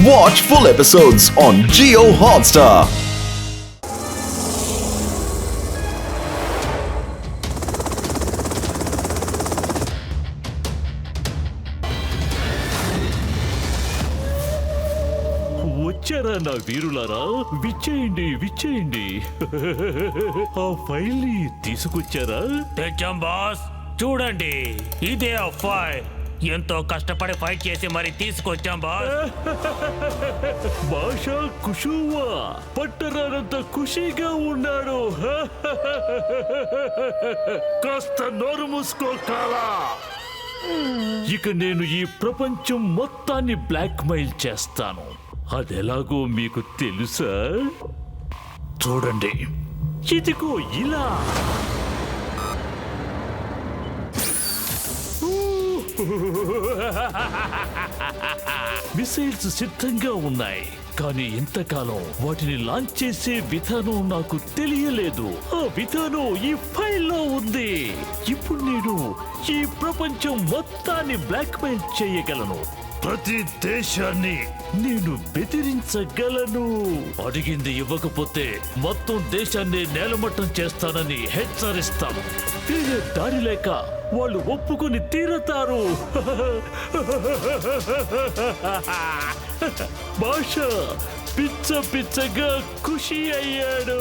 Watch full episodes on Jio Hotstar. వచ్చారా నా వీరులారా, విచ్చేయండి విచ్చేయండి. ఆ ఫైల్ ని తీసుకొచ్చారా? తెచ్చాం బాస్, చూడండి ఇదే ఆ ఫైల్. ఎంతో కష్టపడి ఫైట్ చేసి మరి తీసుకొచ్చాం బాస్. భాషా కుషువా పట్టరానంత ఖుషీగా ఉన్నాడు. కాస్త నోరు మూసుకో కాలా. ఇక నేను ఈ ప్రపంచం మొత్తాన్ని బ్లాక్ మెయిల్ చేస్తాను. అదెలాగో మీకు తెలుసా? చూడండి, ఇదిగో ఇలా. మిసైల్స్ సిద్ధంగా ఉన్నాయి, కానీ ఇంతకాలం వాటిని లాంచ్ చేసే విధానం నాకు తెలియలేదు. ఆ విధానం ఈ ఫైల్లో ఉంది. ఇప్పుడు నేను ఈ ప్రపంచం మొత్తాన్ని బ్లాక్మెయిల్ చేయగలను. ప్రతి దేశాన్ని నేను బెదిరించగలను. అడిగింది ఇవ్వకపోతే మొత్తం దేశాన్ని నేలమట్టం చేస్తానని హెచ్చరిస్తాను. వేరే దారి లేక వాళ్ళు ఒప్పుకొని తీరతారు. భాష పిచ్చ పిచ్చగా ఖుషి అయ్యాడు.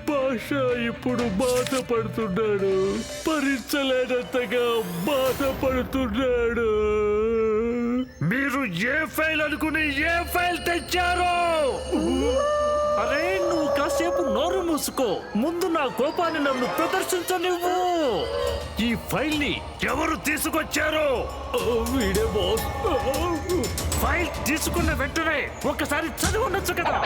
భాష ఇప్పుడు బాధపడుతున్నాడు, భరించలేనంతగా బాధపడుతున్నాడు. మీరు ఏ ఫైల్ అనుకుని ఏ ఫైల్ తెచ్చారో? అరే, నువ్వు కాసేపు నోరు మూసుకో. ముందు నా కోపాన్ని నన్ను ప్రదర్శించనివ్వు. ఈ ఫైల్ ని ఎవరు తీసుకొచ్చారో? వీడే బాస్. ఫైల్ తీసుకున్న వెంటనే ఒకసారి చదివి ఉండొచ్చు కదా.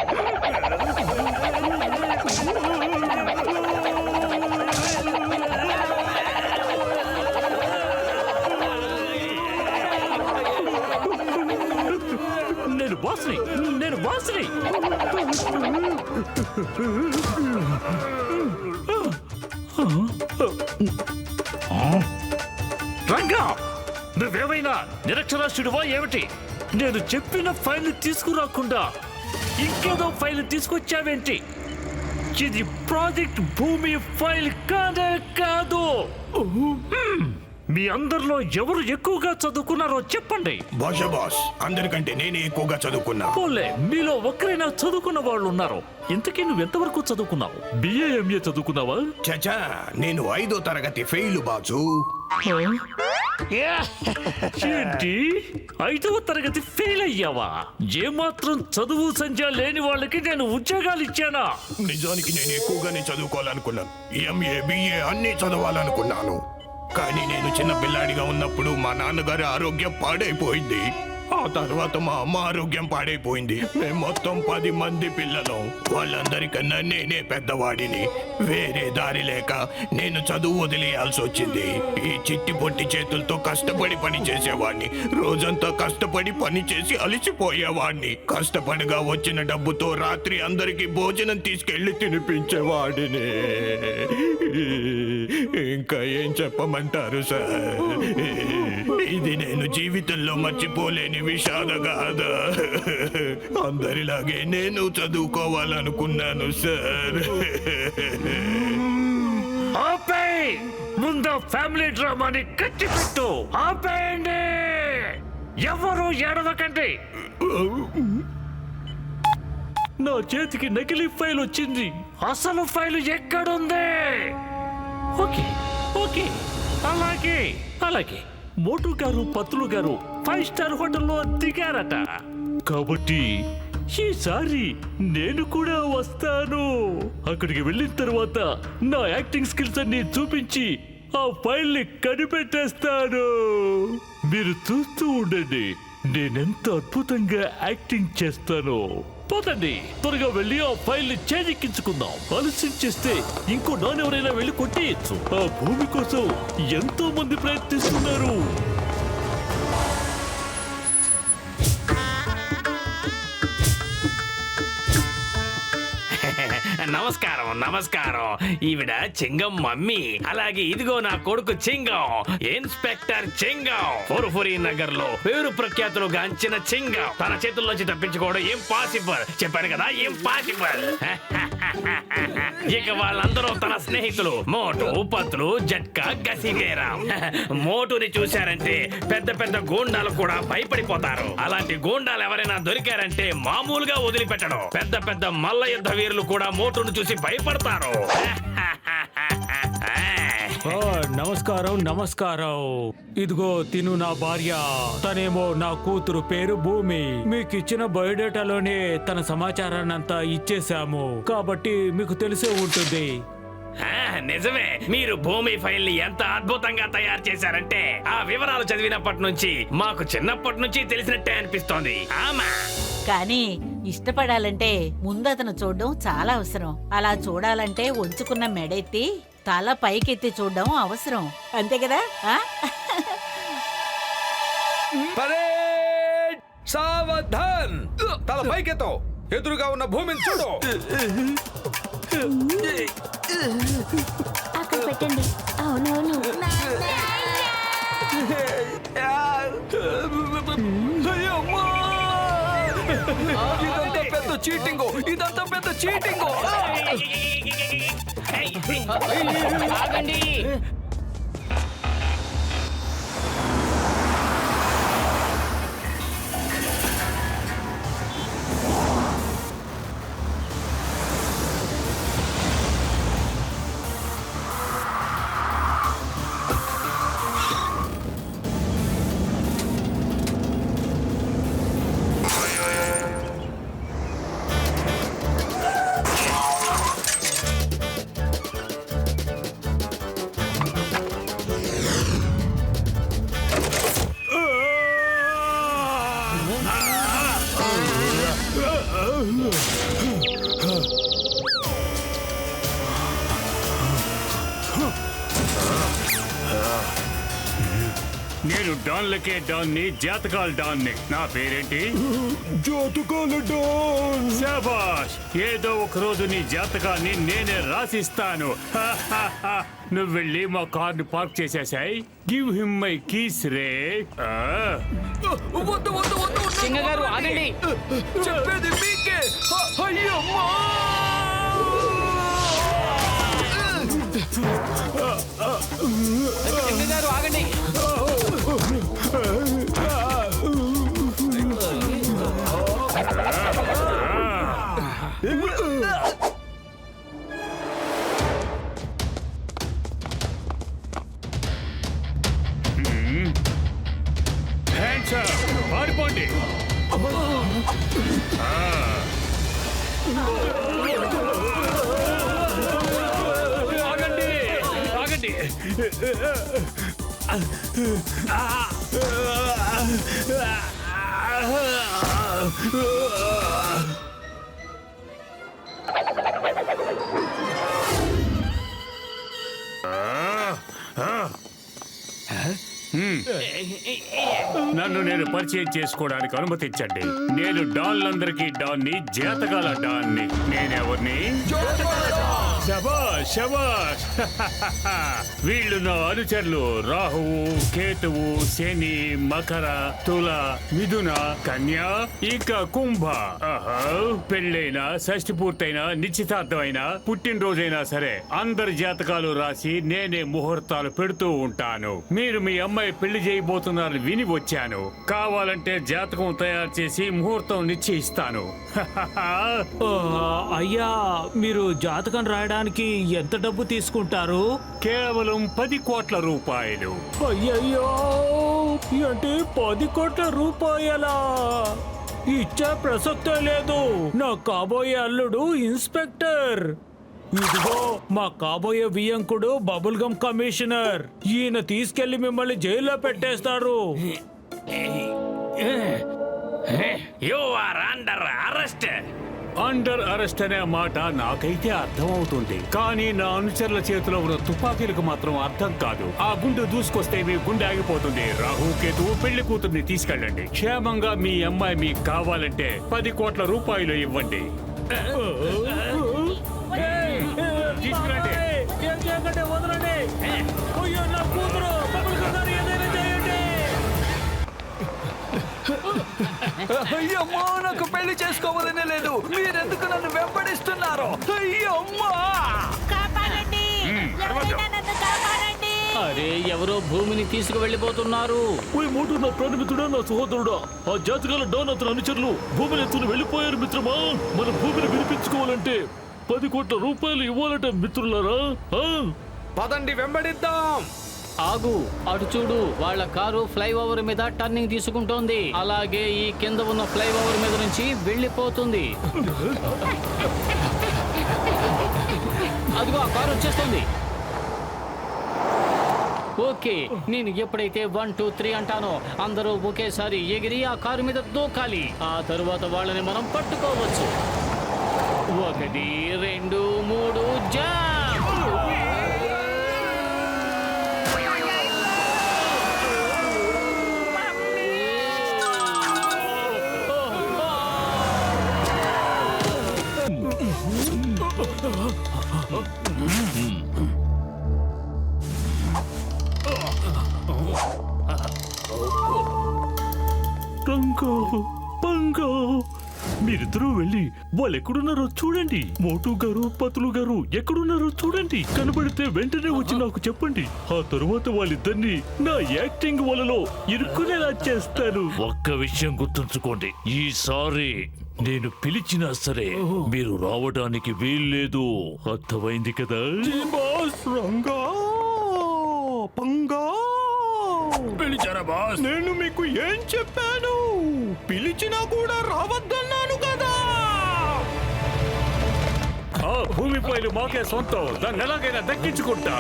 నేను బాస్ని, నేను బాస్ని. రంగా, నువ్వేమైనా నిరక్షరాస్యుడివా ఏమిటి? నేను చెప్పిన ఫైల్ తీసుకురాకుండా ఇంకేదో ఫైల్ తీసుకొచ్చావేంటి? ఇది ప్రాజెక్ట్ భూమి ఫైల్ కాదే కాదు. మీ అందరిలో ఎవరు ఎక్కువగా చదువుకున్నారో చెప్పండి. భాష బాస్, అందరికంటే నేనే ఎక్కువగా చదువుకున్నా. పోలే, మీలో ఒక్కరైనా చదువుకున్న వాళ్ళు ఉన్నారు. ఇంతకీ నువ్వు ఎంతవరకు చదువుకున్నావు? BA, MA చదువుకున్నావా? చచా, నేను 5వ తరగతి ఫెయిల్ బాజు. ఏంటి, 5వ తరగతి ఫెయిల్ అయ్యావా? ఏమాత్రం చదువు సంధ్య లేని వాళ్ళకి నేను ఉద్యోగాలు ఇచ్చానా? నిజానికి నేను ఎక్కువగానే చదువుకోవాలనుకున్నాను. ఎంఏ, బిఏ అన్నీ చదవాలనుకున్నాను. కానీ నేను చిన్న పిల్లాడిగా ఉన్నప్పుడు మా నాన్నగారి ఆరోగ్యం పాడైపోయింది. ఆ తర్వాత మా అమ్మ ఆరోగ్యం పాడైపోయింది. మేము మొత్తం 10 మంది పిల్లలం. వాళ్ళందరికన్నా నేనే పెద్దవాడిని. వేరే దారి లేక నేను చదువు వదిలేయాల్సి వచ్చింది. ఈ చిట్టి పొట్టి చేతులతో కష్టపడి పని చేసేవాడిని. రోజంతా కష్టపడి పని చేసి అలిసిపోయేవాడిని. కష్టపడిగా వచ్చిన డబ్బుతో రాత్రి అందరికీ భోజనం తీసుకెళ్లి తినిపించేవాడిని. ఇంకా ఏం చెప్పమంటారు సార్? ఇది నేను జీవితంలో మర్చిపోలేని విషాద గాథ. అందరిలాగే నేను చదువుకోవాలనుకున్నాను సార్. ఆపేయ్! ముందు ఫ్యామిలీ డ్రామాని కట్టి పెట్టు. ఆపేయండి, ఎవరు ఏడవకండి. నా చేతికి నకిలీ ఫైల్ వచ్చింది. అసలు ఫైల్ ఎక్కడుంది? ఓకే ఓకే, అలాగే అలాగే. మోటు గారు, పత్రులు గారు 5 స్టార్ హోటల్లో దిగారట. కాబట్టి ఈసారి నేను కూడా వస్తాను. అక్కడికి వెళ్ళిన తర్వాత నా యాక్టింగ్ స్కిల్స్ అన్ని చూపించి ఆ ఫైల్ ని కనిపెట్టేస్తాను. మీరు చూస్తూ ఉండండి, నేనెంత అద్భుతంగా యాక్టింగ్ చేస్తానో. పోతండి, త్వరగా వెళ్ళి ఆ ఫైల్ ని చేజిక్కించుకుందాం. ఆలస్యం చేస్తే ఇంకో నానెవరైనా వెళ్ళి కొట్టేయచ్చు. ఆ భూమి కోసం ఎంతో మంది ప్రయత్నిస్తున్నారు. నమస్కారం నమస్కారం. ఈవిడ చింగం మమ్మీ. అలాగే ఇదిగో నా కొడుకు చింగం, ఇన్స్పెక్టర్ చింగం. ఫోరుఫురి నగర్ లో పేరు ప్రఖ్యాతులు గాంచిన చింగం తన చేతుల్లోంచి తప్పించుకోవడం ఇంపాసిబుల్. చెప్పాను కదా, ఇంపాసిబుల్. ఇక వాళ్ళందరూ తన స్నేహితులు మోటు, పత్లు, జట్కా, గసిగేరా. మోటుని చూశారంటే పెద్ద పెద్ద గూండాలు కూడా భయపడిపోతారు. అలాంటి గూండాలు ఎవరైనా దొరికారంటే మామూలుగా వదిలిపెట్టడం. పెద్ద పెద్ద మల్ల యుద్ధ వీరులు కూడా మోటును చూసి భయపడతారు. నమస్కారం నమస్కారం. ఇదిగో తిను నా భార్య, తనేమో నా కూతురు, పేరు భూమి. మీకు ఇచ్చిన బయోడేటాలోనే తన సమాచారాన్ని అంతా ఇచ్చేసాము కాబట్టి మీకు తెలిసే ఉంటుంది. నిజమే, మీరు భూమి ఫైల్ ని ఎంత అద్భుతంగా తయారు చేశారంటే ఆ వివరాలు చదివినప్పటి నుంచి మాకు చిన్నప్పటి నుంచి తెలిసినట్టే అనిపిస్తోంది. ఆమా కానీ ఇష్టపడాలంటే ముందు అతను చూడడం చాలా అవసరం. అలా చూడాలంటే వంచుకున్న మెడెత్తి తల పైకెత్తి చూడడం అవసరం. అంతే కదా? ఆ? పరేడ్! సావధాన్! తల పైకెత్తో, ఎదురుగా ఉన్న భూమిని చూడు. అక్కడ పెట్టండి. అవునవును. అయ్యమ్మా! ఇదంతా పెద్ద చీటింగు, ఇదంతా పెద్ద చీటింగు. ఆగండి. నేను డాన్లకే డాన్ని, జాతకాల డాన్ని. నా పేరేంటి? జాతకాల డాన్. శాబాష్! ఏదో ఒక రోజు నీ జాతకాన్ని నేనే రాసిస్తాను. నువ్వు వెళ్ళి మా కార్ని పార్క్ చేసేసాయి. గివ్ హిమ్ మై కీస్ రే. వద్దు వద్దు వద్దు. సింగగారు ఆగండి. చెప్పేది మీకే. అయ్యమ్మా! సింగగారు ఆగండి. హ్యాండ్స్ అప్, పారిపోండి. ఆగండి ఆగండి. నన్ను నేను పరిచయం చేసుకోవడానికి అనుమతించండి. నేను డాన్లందరికీ డాన్ని, జాతకాల డాన్ని. నేనెవరిని? శబాష్ శబాష్. వీళ్ళు నా అనుచరులు. రాహువు, కేతువు, శని, మకర, తుల, మిథున, కన్య, ఇంకా కుంభ. పెళ్ళైనా, షష్ఠి పూర్తయినా, నిశ్చితార్థమైనా, పుట్టినరోజైనా సరే అందరి జాతకాలు రాసి నేనే ముహూర్తాలు పెడుతూ ఉంటాను. మీరు మీ అమ్మాయి పెళ్లి చేయబోతున్నారని విని వచ్చాను. కావాలంటే జాతకం తయారు చేసి ముహూర్తం నిశ్చయిస్తాను. అయ్యా, మీరు జాతకం రాయడానికి ఎంత డబ్బు తీసుకుంటారు? కేవలం 10 కోట్ల రూపాయలు. అయ్యయ్యో, అంటే 10 కోట్ల రూపాయలా? ఇచ్చే ప్రసక్తే లేదు. నా కాబోయే అల్లుడు ఇన్స్పెక్టర్. ఇదిగో మా కాబోయే వియంకుడు బబుల్ గమ్ కమిషనర్. ఈయన తీసుకెళ్లి మిమ్మల్ని జైల్లో పెట్టేస్తారు. You are under arrest. Under arrest అనే మాట నాకైతే అర్థమవుతుంది, కానీ నా అనుచరుల చేతిలో ఉన్న తుపాకీలకు మాత్రం అర్థం కాదు. ఆ గుండు దూసుకొస్తే మీ గుండె ఆగిపోతుంది. రాహు, కేతు పెళ్లి కూతుర్ని తీసుకెళ్ళండి. క్షేమంగా మీ అమ్మాయి మీకు కావాలంటే 10 కోట్ల రూపాయలు ఇవ్వండి. తీసుకురండి. ఏం చేయకండి, వదలండి. అయ్యో, నా కూతురు. బబుల్ గారు, ఏదైనా చేయండి. అయ్యమ్మా నాకు పెళ్లి చేసుకోవాలనే లేదు. మీరెందుకు నన్ను వెంబడిస్తున్నారు? అయ్యమ్మా కాపాడండి, ఎవరైనా నన్ను కాపాడండి. అరే ఎవరో భూమిని తీసుకువెళ్ళిపోతున్నారు. ఓయ్ మోటు, నా ప్రాణమిత్రుడా, నా సహోదరుడా, ఆ జాతకాల డాన్ అతని అనుచరులు భూమిని ఎత్తుని వెళ్ళిపోయారు మిత్రమా. మన భూమిని వినిపించుకోవాలంటే 10 కోట్ల రూపాయలు ఇవ్వాలట మిత్రులారా. పదండి వెంబడిద్దాం. ఆగు, అటు చూడు, వాళ్ళ కారు ఫ్లైఓవర్ మీద టర్నింగ్ తీసుకుంటోంది. అలాగే ఈ కింద ఉన్న ఫ్లైఓవర్ మీద నుంచి వెళ్ళిపోతుంది. అదిగో ఆ కారు వచ్చేస్తుంది. ఓకే, నేను ఎప్పుడైతే 1 2 3 అంటానో అందరూ ఒకేసారి ఎగిరి ఆ కారు మీద దూకాలి. ఆ తరువాత వాళ్ళని మనం పట్టుకోవచ్చు. 1 2 3 జంప్. రంగో, పంగో, మీరిద్దరూ వెళ్ళి వాళ్ళు ఎక్కడున్నారో చూడండి. మోటు గారు, పతులు గారు ఎక్కడున్నారో చూడండి. కనబడితే వెంటనే వచ్చి నాకు చెప్పండి. ఆ తరువాత వాళ్ళిద్దరిని నా యాక్టింగ్ వలలో ఇరుక్కునేలా చేస్తాను. ఒక్క విషయం గుర్తుంచుకోండి, ఈసారి నేను పిలిచినా సరే మీరు రావడానికి వీల్లేదు. అర్థమైంది కదా? బాస్ రంగా పంగా పిలిచారా బాస్? నేను మీకు ఏం చెప్పాను? పిలిచినా కూడా రావద్దన్నాను కదా. ఆ భూమిపైలు మాకే సొంతం, దాన్ని ఎలాగైనా దక్కించుకుంటా.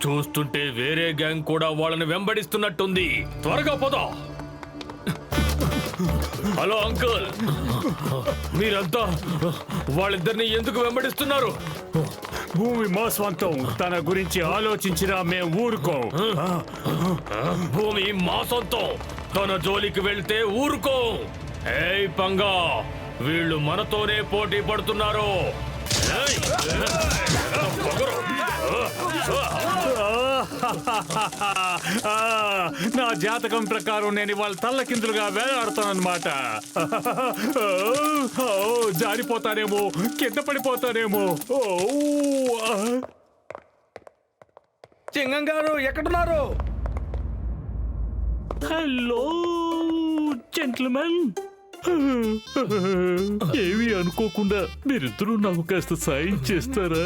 చూస్తుంటే వేరే గ్యాంగ్ కూడా వాళ్ళని వెంబడిస్తున్నట్టుంది. త్వరగా పోదా. హలో అంకుల్, మీరంతా వాళ్ళిద్దరిని ఎందుకు వెంబడిస్తున్నారు? భూమి మా స్వంతం, తన గురించి ఆలోచించినా మేము ఊరుకోం. భూమి మా సొంతం, తన జోలికి వెళ్తే ఊరుకో. ఏయ్ పంగా, వీళ్ళు మనతోనే పోటీ పడుతున్నారు. ఏయ్! పొగరు. నా జాతకం ప్రకారం నేను ఇవాళ తల్లకిందులుగా వేలాడుతానన్నమాట. జారిపోతానేమో, కింద పడిపోతానేమో. చింగం గారు ఎక్కడున్నారు? హలో జెంట్మెన్, ఏమీ అనుకోకుండా మీరిద్దరూ నాకు కాస్త సాయం చేస్తారా?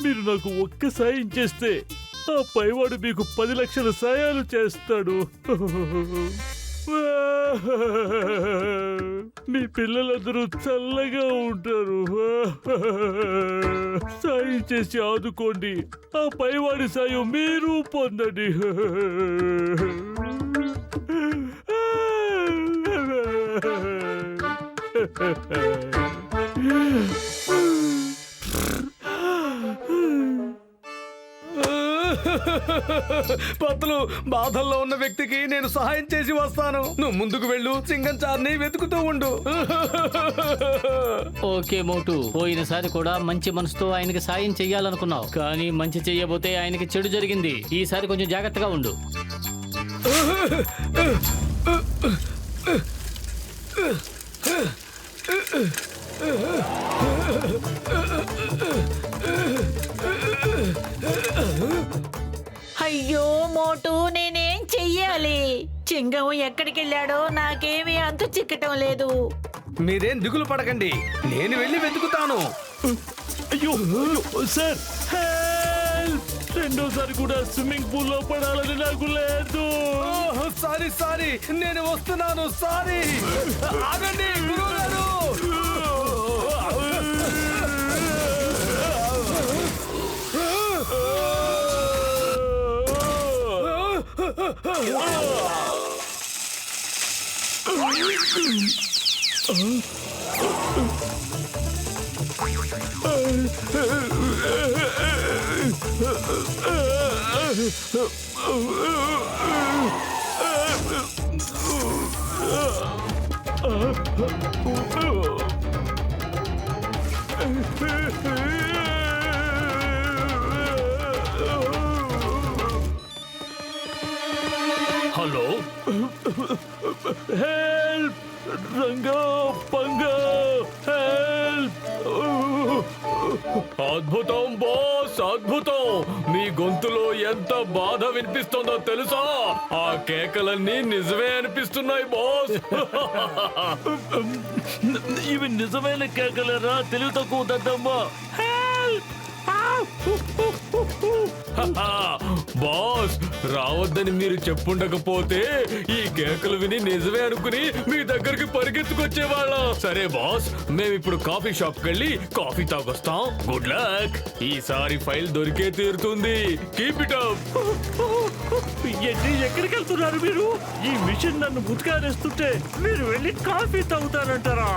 మీరు నాకు ఒక్క సాయం చేస్తే ఆ పైవాడు మీకు 10 లక్షల సాయాలు చేస్తాడు. మీ పిల్లలందరూ చల్లగా ఉంటారు. సాయం చేసి ఆదుకోండి. ఆ పైవాడి సాయం మీరు పొందండి. పత్తులు, బాధల్లో ఉన్న వ్యక్తికి నేను సహాయం చేసి వస్తాను. నువ్వు ముందుకు వెళ్ళు, సింగం చార్ని వెతుకుతూ ఉండు. ఓకే మోటు, పోయినసారి కూడా మంచి మనసుతో ఆయనకి సాయం చెయ్యాలనుకున్నావు, కానీ మంచి చెయ్యబోతే ఆయనకి చెడు జరిగింది. ఈసారి కొంచెం జాగ్రత్తగా ఉండు. అయ్యో మోటు, నేనేం చెయ్యాలి? చింగం ఎక్కడికి వెళ్ళాడో నాకేమీ అంతు చిక్కటం లేదు. మీరేం దిగులు పడకండి, నేను వెళ్ళి వెతుకుతాను. అయ్యో సార్, రెండోసారి కూడా స్విమ్మింగ్ పూల్ లో పడాలని నాకు లేదు. సారీ సారీ, నేను వస్తున్నాను. సారీ, ఆగండి గురువు గారు. Hello, help! రంగా పంగా, హెల్ప్! అద్భుతం బాస్, అద్భుతం! మీ గొంతులో ఎంత బాధ వినిపిస్తుందో తెలుసా? ఆ కేకలన్నీ నిజమే అనిపిస్తున్నాయి బాస్. ఇవి నిజమైన కేకలేరా? తెలివి తక్కువ దద్దమ్మా. బాస్, రావద్దని మీరు చెప్పుండకపోతే ఈ కేకలు విని నిజమే అనుకుని మీ దగ్గరికి పరిగెత్తుకొచ్చేవాళ్ళం. సరే బాస్, మేమిప్పుడు కాఫీ షాప్ కెళ్ళి కాఫీ తాగొస్తాం. Good luck. ఈసారి ఫైల్ దొరికే తీరుతుంది. Keep it up. ఎక్కడికి వెళ్తున్నారు మీరు? ఈ మిషన్ నన్ను ముట్టుకారేస్తుంటే మీరు వెళ్ళి కాఫీ తాగుతారంటారా?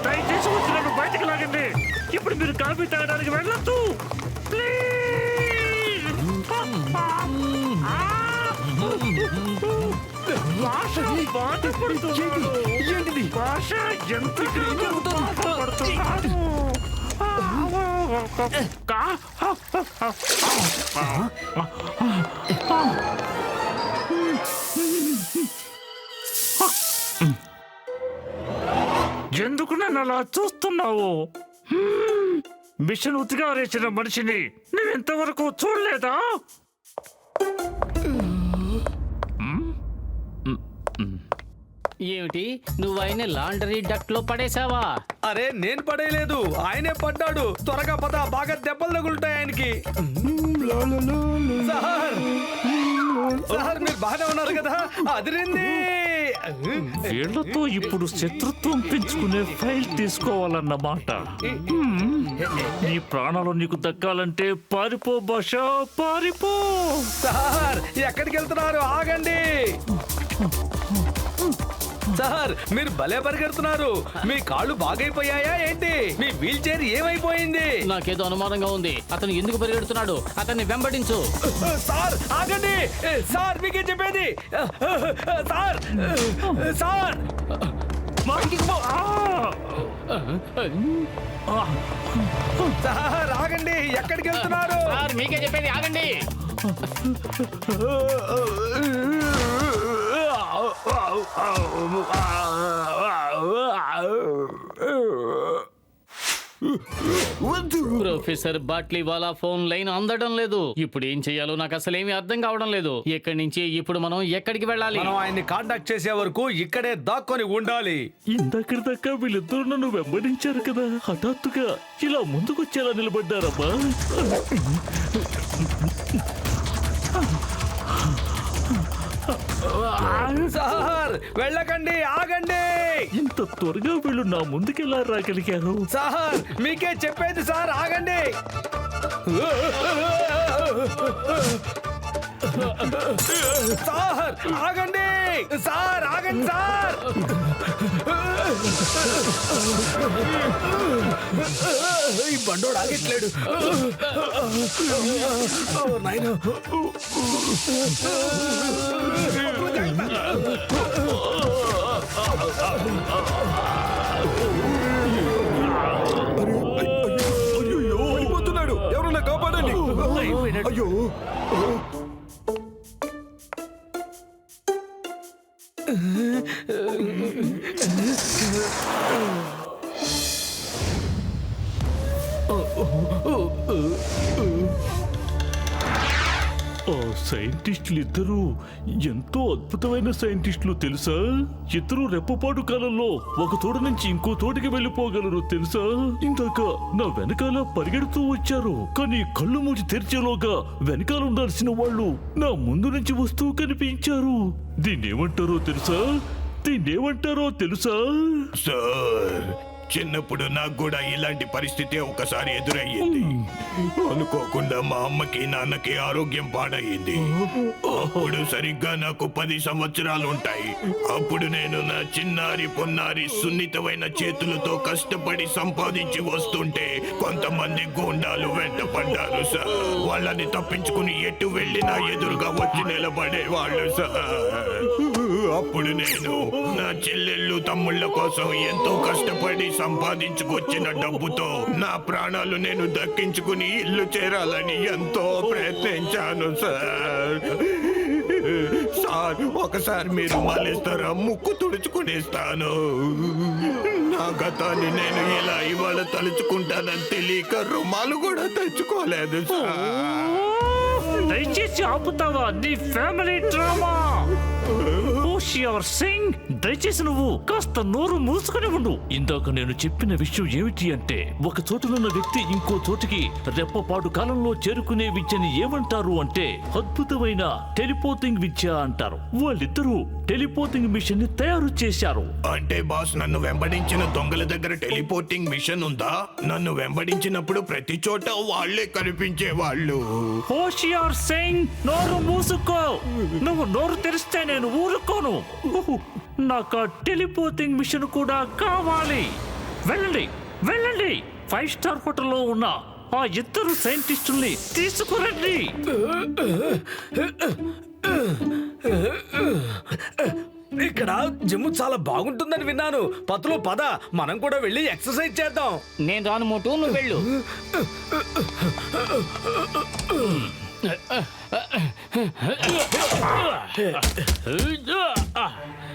దయచేసి వచ్చి నన్ను బయటకు లాగండి. ఇప్పుడు మీరు కాఫీ తాగడానికి వెళ్ళొద్దు. భాష బాధపడుతుంది. భాష ఎంత బాధపడుతున్నాడు. ఎందుకు నన్ను అలా చూస్తున్నావు? మిషన్ ఉతిగా రేసిన మనిషిని నేను ఇంతవరకు చూడలేదా? ఏమిటి, నువ్వు ఆయన లాండరీ డక్ట్ లో పడేసావా? అరే నేను పడేయలేదు, ఆయనే పడ్డాడు. త్వరగా పద, బాగా దెబ్బలు తగులుతాయి ఆయనకి. సార్ సార్, మీరు బాగానే ఉన్నారు కదా? అదిరింది. వీళ్లతో ఇప్పుడు శత్రుత్వం పెంచుకునే ఫైల్ తీసుకోవాలన్నమాట. నీ ప్రాణాలు నీకు దక్కాలంటే పారిపో భాష, పారిపో. సార్ ఎక్కడికి వెళ్తున్నారు? ఆగండి సార్, మీరు భలే పరిగెడుతున్నారు. మీ కాళ్ళు బాగైపోయాయా ఏంటి? మీ వీల్ చైర్ ఏమైపోయింది? నాకేదో అనుమానంగా ఉంది. అతను ఎందుకు పరిగెడుతున్నాడు? అతన్ని వెంబడించు. సార్ ఆగండి. సార్ మీకే చెప్పేది. సార్ సార్ సార్ ఆగండి. ఎక్కడికి వెళ్తున్నారు? సార్ మీకే చెప్పేది, ఆగండి. ప్రొఫెసర్ బాట్లీ వాళ్ళ ఫోన్ లైన్ అందడం లేదు. ఇప్పుడు ఏం చేయాలో నాకు అసలు ఏమీ అర్థం కావడం లేదు. ఎక్కడి నుంచి ఇప్పుడు మనం ఎక్కడికి వెళ్ళాలి? మనం ఆయన్ని కాంటాక్ట్ చేసే వరకు ఇక్కడే దాక్కొని ఉండాలి. ఇందక్కడి దాకా వీళ్ళిద్దరు నన్ను వెంబడించారు కదా, హఠాత్తుగా ఇలా ముందుకొచ్చేలా నిలబడ్డారమ్మా. సార్ వెళ్ళకండి, ఆగండి. ఇంత త్వరగా వీళ్ళు నా ముందుకెలా రాగలిగారు? సార్ మీకే చెప్పేది సార్, ఆగండి. సార్ ఆగండి. సార్ ఆగండి సార్. ఈ బండోడు ఆగట్లేడు. నాయన అయిపోతున్నాడు. ఎవరన్నా కాపాడండి. అయ్యో సైంటిస్టులు ఇద్దరు ఎంతో అద్భుతమైన సైంటిస్టులు తెలుసా? ఇద్దరు రెప్పపాటు కాలంలో ఒక తోట నుంచి ఇంకో తోటికి వెళ్ళిపోగలరు తెలుసా? ఇందాక నా వెనకాల పరిగెడుతూ వచ్చారు, కానీ కళ్ళు మూసి తెరిచేలోగా వెనకాల ఉండాల్సిన వాళ్ళు నా ముందు నుంచి వస్తూ కనిపించారు. దీన్నేమంటారో తెలుసా? దీన్నేమంటారో తెలుసా? సార్, చిన్నప్పుడు నాకు కూడా ఇలాంటి పరిస్థితి ఒకసారి ఎదురయ్యింది. అనుకోకుండా మా అమ్మకి నాన్నకి ఆరోగ్యం పాడయింది. అప్పుడు సరిగ్గా నాకు 10 సంవత్సరాలు ఉంటాయి. అప్పుడు నేను నా చిన్నారి పొన్నారి సున్నితమైన చేతులతో కష్టపడి సంపాదించి వస్తుంటే కొంతమంది గూండాలు వెంట పడ్డారు సార్. వాళ్ళని తప్పించుకుని ఎటు వెళ్ళినా ఎదురుగా వచ్చి నిలబడే వాళ్ళు సార్. అప్పుడు నేను నా చెల్లెళ్ళు తమ్ముళ్ళ కోసం ఎంతో కష్టపడి సంపాదించుకొచ్చిన డబ్బుతో నా ప్రాణాలు నేను దక్కించుకుని ఇల్లు చేరాలని ఎంతో ప్రయత్నించాను సార్. సార్ ఒకసారి మీరు మళ్ళిస్తారా? ముక్కు తుడుచుకునేస్తాను. నా గతాన్ని నేను ఇలా ఇవాళ తలుచుకుంటానని తెలియక రుమాలు కూడా తెచ్చుకోలేదు సార్. దయచేసి ఆపుతావా నీ ఫ్యామిలీ డ్రామా? హోషియార్ సింగ్, దయచేసి నువ్వు కాస్త నోరు మూసుకుని ఉండు. ఇందాక నేను చెప్పిన విషయం ఏమిటి అంటే, ఒక చోటునున్న వ్యక్తి ఇంకో చోటికి రెప్పపాటు కాలంలో చేరుకునే విద్యని ఏమంటారు అంటే అద్భుతమైన టెలిపోతింగ్ విద్య అంటారు. వాళ్ళిద్దరూ టెలిపోతింగ్ మిషన్ ని తయారు చేశారు. అంటే బాస్, నన్ను వెంబడించిన దొంగల దగ్గర టెలిపోర్టింగ్ మిషన్ ఉందా? నన్ను వెంబడించినప్పుడు ప్రతి చోట వాళ్లే కనిపించే వాళ్ళు. హోషియార్ సింగ్, నోరు మూసుకో. నువ్వు నోరు తెరిస్తే నేను ఊరుకోను. నాకు ఆ టెలిపోతింగ్ మిషన్ కూడా కావాలి. వెళ్ళండి వెళ్ళండి, 5 స్టార్ హోటల్లో ఉన్న ఆ ఇద్దరు సైంటిస్టుల్ని తీసుకురండి. ఇక్కడ జిమ్ చాలా బాగుంటుందని విన్నాను. పతులు పద, మనం కూడా వెళ్ళి ఎక్సర్సైజ్ చేద్దాం. నేను రాను మోటు, నువ్వు వెళ్ళు.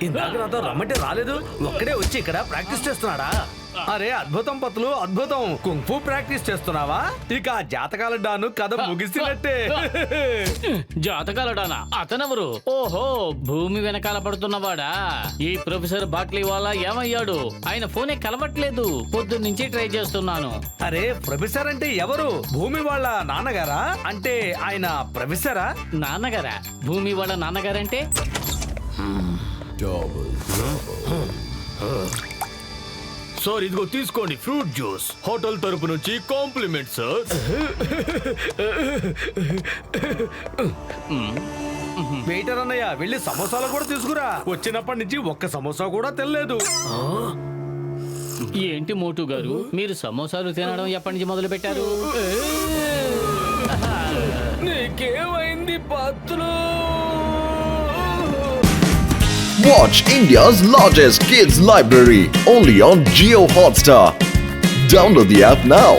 ఇందాక నాతో రమ్మంటే రాలేదు, ఒక్కడే వచ్చి ఇక్కడ ప్రాక్టీస్ చేస్తున్నాడా? అరే అద్భుతం పతులు, అద్భుతం. కుంఫు ప్రాక్టీస్ చేస్తున్నావా? ఇక ఆ జాతకాల డాను కథ ముగిసినట్టే. జాతకాలడానా? అతనెవరు? ఓహో, భూమి వెనకాల పడుతున్నవాడా? ఈ ప్రొఫెసర్ బాట్లీ వాళ్ళ ఏమయ్యాడు? ఆయన ఫోనే కలవట్లేదు. పొద్దున్న నుంచి ట్రై చేస్తున్నాను. అరే ప్రొఫెసర్ అంటే ఎవరు? భూమి వాళ్ళ నాన్నగారా? అంటే ఆయన ప్రొఫెసరా? నాన్నగారా? భూమి వాళ్ళ నాన్నగారంటే? సార్ ఇదిగో తీసుకోండి ఫ్రూట్ జ్యూస్, హోటల్ తరపు నుంచి కాంప్లిమెంట్ సార్. వెయిటర్ అన్నయ్య, వెళ్ళి సమోసాలు కూడా తీసుకురా. వచ్చినప్పటి నుంచి ఒక్క సమోసా కూడా తినలేదు. ఏంటి మోటు గారు, మీరు సమోసాలు తినడం ఎప్పటి నుంచి మొదలు పెట్టారు? నీకేమైంది పత్తులు? Watch India's largest kids library only on Jio Hotstar. Download the app now.